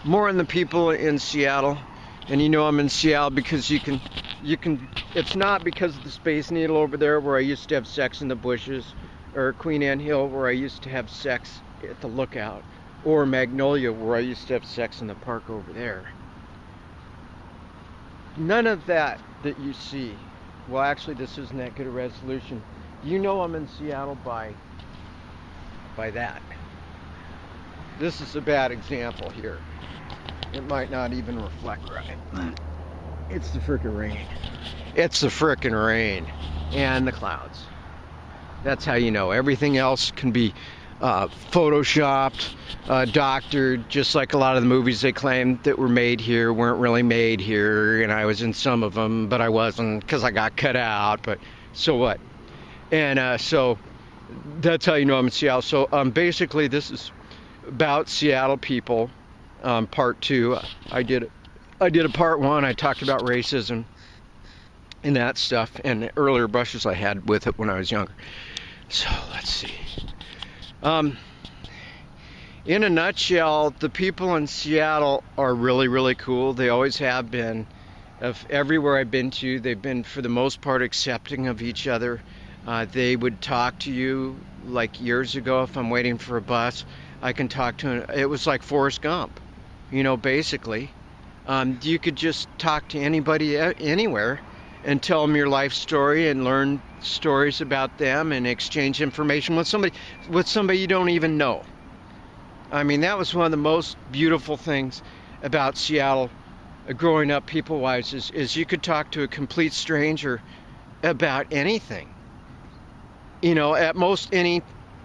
more on the people in Seattle. And you know I'm in Seattle because you can, it's not because of the Space Needle over there where I used to have sex in the bushes, or Queen Anne Hill where I used to have sex at the Lookout, or Magnolia where I used to have sex in the park over there. None of that you see. Well, actually, this isn't that good a resolution. You know I'm in Seattle by that. This is a bad example here. It might not even reflect right. It's the frickin' rain. It's the frickin' rain and the clouds. That's how you know. Everything else can be photoshopped, doctored, just like a lot of the movies they claim that were made here weren't really made here, and I was in some of them, but I wasn't because I got cut out, but so what? And so that's how you know I'm in Seattle. So basically this is about Seattle people, part two. I did a part one. I talked about racism and that stuff and the earlier brushes I had with it when I was younger. So let's see. In a nutshell, the people in Seattle are really, really cool. They always have been. Of everywhere I've been to, they've been, for the most part, accepting of each other. They would talk to you like years ago if I'm waiting for a bus. I can talk to him. It was like Forrest Gump, you know, basically. You could just talk to anybody anywhere and tell them your life story and learn stories about them and exchange information with somebody you don't even know. I mean, that was one of the most beautiful things about Seattle growing up people-wise is you could talk to a complete stranger about anything, you know, at most any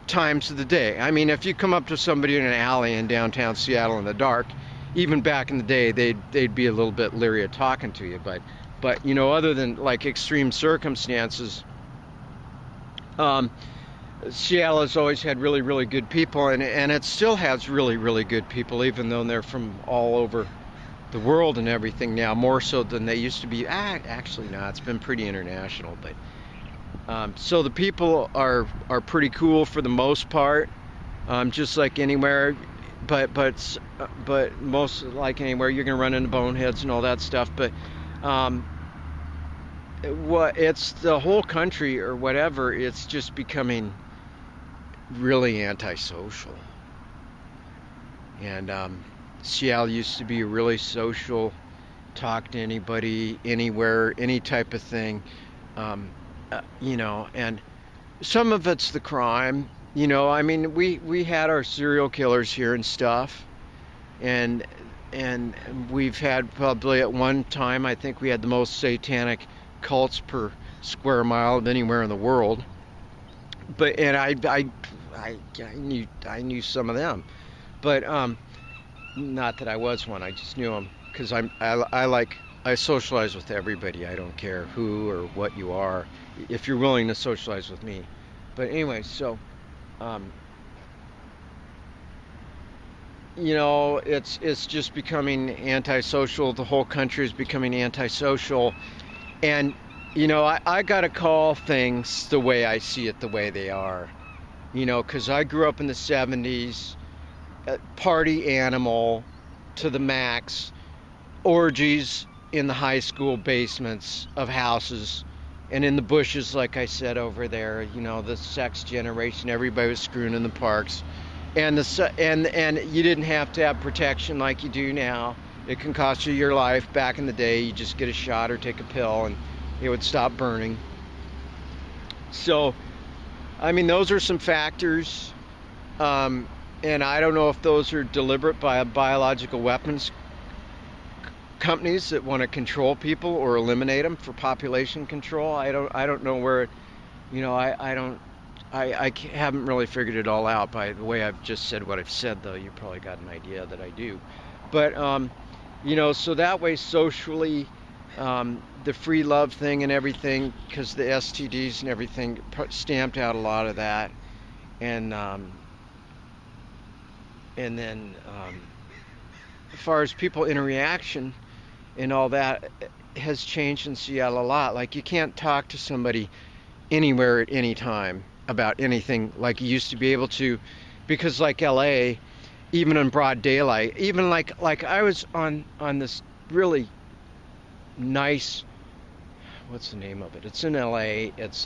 times of the day. I mean, if you come up to somebody in an alley in downtown Seattle in the dark, even back in the day, they'd be a little bit leery of talking to you, but you know, other than like extreme circumstances, Seattle has always had really, really good people, and it still has really, really good people, even though they're from all over the world and everything now, more so than they used to be. Actually, no, it's been pretty international, but so the people are pretty cool for the most part, just like anywhere, but most like anywhere you're gonna run into boneheads and all that stuff, but it's the whole country or whatever, it's just becoming really antisocial. And Seattle used to be a really social, talk to anybody, anywhere, any type of thing, you know, and some of it's the crime, you know. I mean, we had our serial killers here and stuff, and we've had probably at one time, I think we had the most satanic cults per square mile of anywhere in the world. But and I knew some of them, but not that I was one. I just knew them because I socialize with everybody. I don't care who or what you are, if you're willing to socialize with me. But anyway, so you know, it's just becoming antisocial. The whole country is becoming antisocial. And, you know, I got to call things the way I see it, the way they are. You know, because I grew up in the 70s, party animal to the max, orgies in the high school basements of houses, and in the bushes, like I said over there, you know, the sex generation, everybody was screwing in the parks. And you didn't have to have protection like you do now. It can cost you your life. Back in the day, you just get a shot or take a pill and it would stop burning. So, I mean, those are some factors. And I don't know if those are deliberate by biological weapons companies that want to control people or eliminate them for population control. I don't know where, you know, I haven't really figured it all out by the way I've just said what I've said, though. You probably got an idea that I do. But, you know, so that way socially, the free love thing and everything, because the STDs and everything stamped out a lot of that. And then as far as people interaction and all that has changed in Seattle a lot. Like, you can't talk to somebody anywhere at any time about anything like you used to be able to, because like LA, even in broad daylight. Even like I was on this really nice, what's the name of it? It's in LA. It's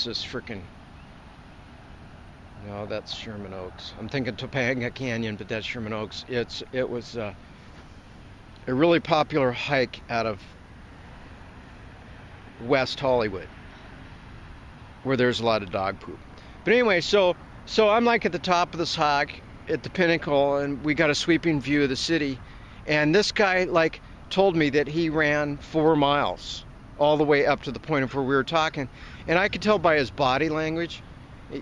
this freaking, no, that's Sherman Oaks. I'm thinking Topanga Canyon, but that's Sherman Oaks. It was a really popular hike out of West Hollywood, where there's a lot of dog poop. But anyway, so I'm like at the top of this hike at the pinnacle, and we got a sweeping view of the city. And this guy like told me that he ran 4 miles all the way up to the point of where we were talking, and I could tell by his body language.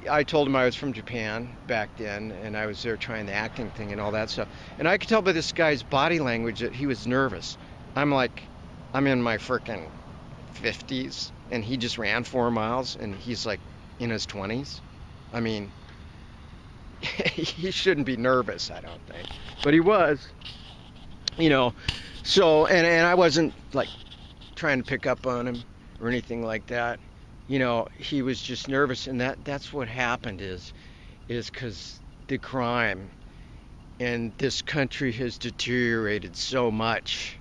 I told him I was from Japan back then, and I was there trying the acting thing and all that stuff. And I could tell by this guy's body language that he was nervous. I'm in my frickin' 50s, and he just ran 4 miles, and he's like in his 20s. I mean, he shouldn't be nervous, I don't think. But he was, you know. So, and I wasn't like trying to pick up on him or anything like that. You know, he was just nervous, and that's what happened is because the crime in this country has deteriorated so much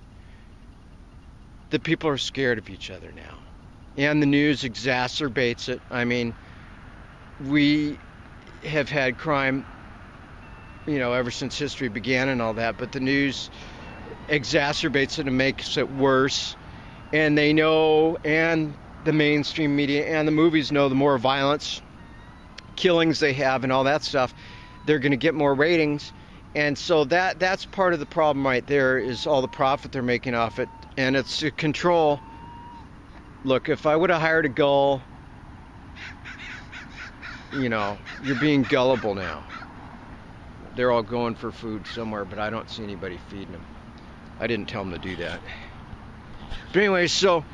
that people are scared of each other now. And the news exacerbates it. I mean, we have had crime, you know, ever since history began and all that, but the news exacerbates it and makes it worse. And they know, and the mainstream media and the movies know, the more violence, killings they have and all that stuff, they're going to get more ratings. And so that's part of the problem right there, is all the profit they're making off it. And it's to control. Look, if I would have hired a gull, you know, you're being gullible now. They're all going for food somewhere, but I don't see anybody feeding them. I didn't tell them to do that. But anyway, so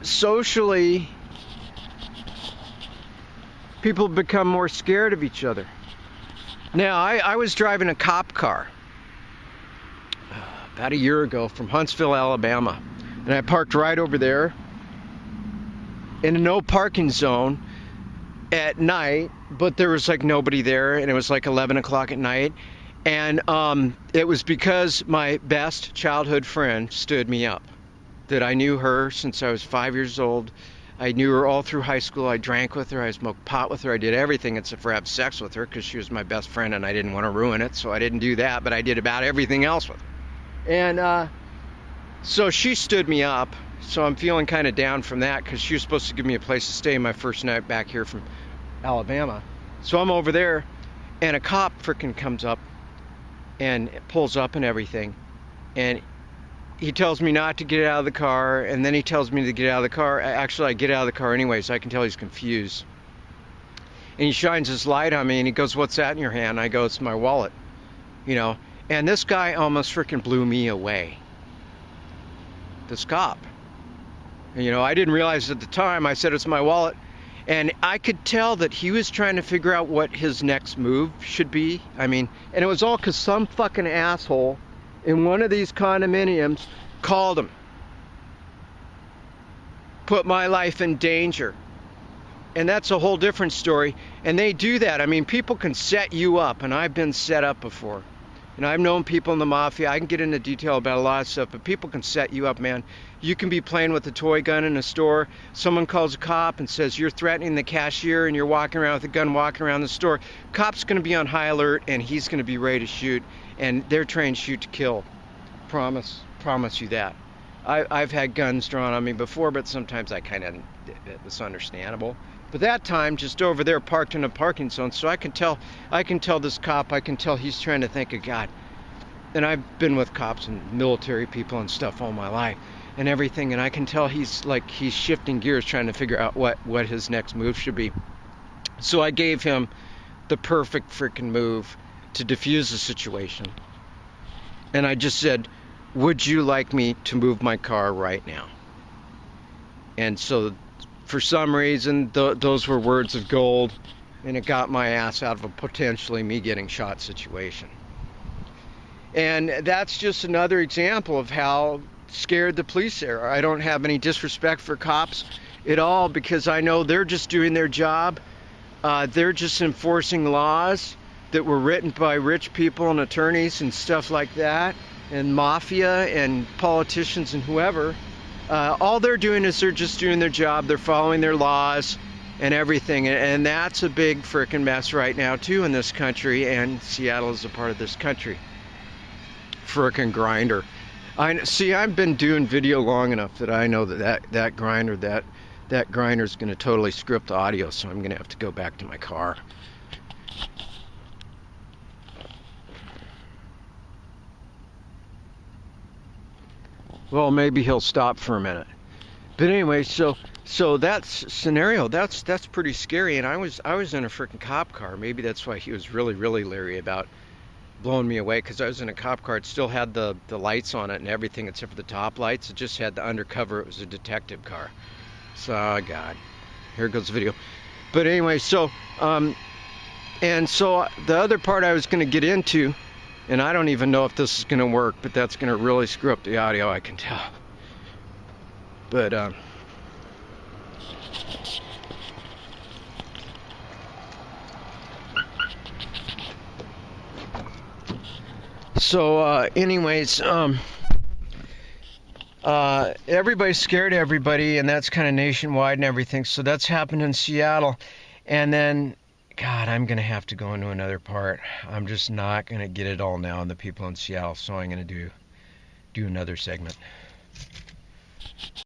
socially, people become more scared of each other. Now, I was driving a cop car about a year ago from Huntsville, Alabama, and I parked right over there in a no parking zone at night, but there was like nobody there, and it was like 11 o'clock at night, and it was because my best childhood friend stood me up. That I knew her since I was 5 years old. I knew her all through high school. I drank with her. I smoked pot with her. I did everything except for have sex with her, because she was my best friend and I didn't want to ruin it, so I didn't do that, but I did about everything else with her. And so she stood me up, so I'm feeling kind of down from that, because she was supposed to give me a place to stay my first night back here from Alabama. So I'm over there, and a cop frickin' comes up and pulls up and everything, and he tells me not to get out of the car, and then he tells me to get out of the car. Actually, I get out of the car anyway, so I can tell he's confused. And he shines his light on me, and he goes, "What's that in your hand?" I go, "It's my wallet." You know, and this guy almost freaking blew me away. This cop. And, you know, I didn't realize at the time. I said, "It's my wallet." And I could tell that he was trying to figure out what his next move should be. I mean, and it was all because some fucking asshole in one of these condominiums called him. Put my life in danger. And that's a whole different story. And they do that. I mean, people can set you up, and I've been set up before. And I've known people in the mafia. I can get into detail about a lot of stuff, but people can set you up, man. You can be playing with a toy gun in a store. Someone calls a cop and says you're threatening the cashier, and you're walking around with a gun walking around the store. Cop's going to be on high alert, and he's going to be ready to shoot. And they're trained shoot to kill. Promise you that. I've had guns drawn on me before, but sometimes it was understandable. But that time, just over there, parked in a parking zone, so I can tell this cop, I can tell he's trying to think of God. And I've been with cops and military people and stuff all my life and everything, and I can tell he's shifting gears, trying to figure out what his next move should be. So I gave him the perfect freaking move to defuse the situation. And I just said, "Would you like me to move my car right now?" And so for some reason, those were words of gold, and it got my ass out of a potentially me getting shot situation. And that's just another example of how scared the police are. I don't have any disrespect for cops at all, because I know they're just doing their job They're just enforcing laws that were written by rich people and attorneys and stuff like that, and mafia and politicians and whoever. All they're doing is they're just doing their job. They're following their laws and everything. And that's a big frickin' mess right now, too, in this country. And Seattle is a part of this country. Frickin' Grindr. I've been doing video long enough that I know that Grindr, that Grindr's going to totally script audio, so I'm going to have to go back to my car. Well, maybe he'll stop for a minute. But anyway, so that's scenario. That's pretty scary. And I was in a freaking cop car. Maybe that's why he was really leery about blowing me away, because I was in a cop car. It still had the lights on it and everything except for the top lights. It just had the undercover. It was a detective car. So, oh God, here goes the video. But anyway, and so the other part I was going to get into, and I don't even know if this is going to work, but that's going to really screw up the audio, I can tell. But anyways, everybody's scared of everybody, and that's kind of nationwide and everything. So that's happened in Seattle. And then, God, I'm going to have to go into another part. I'm just not going to get it all now on the people in Seattle, so I'm going to do another segment.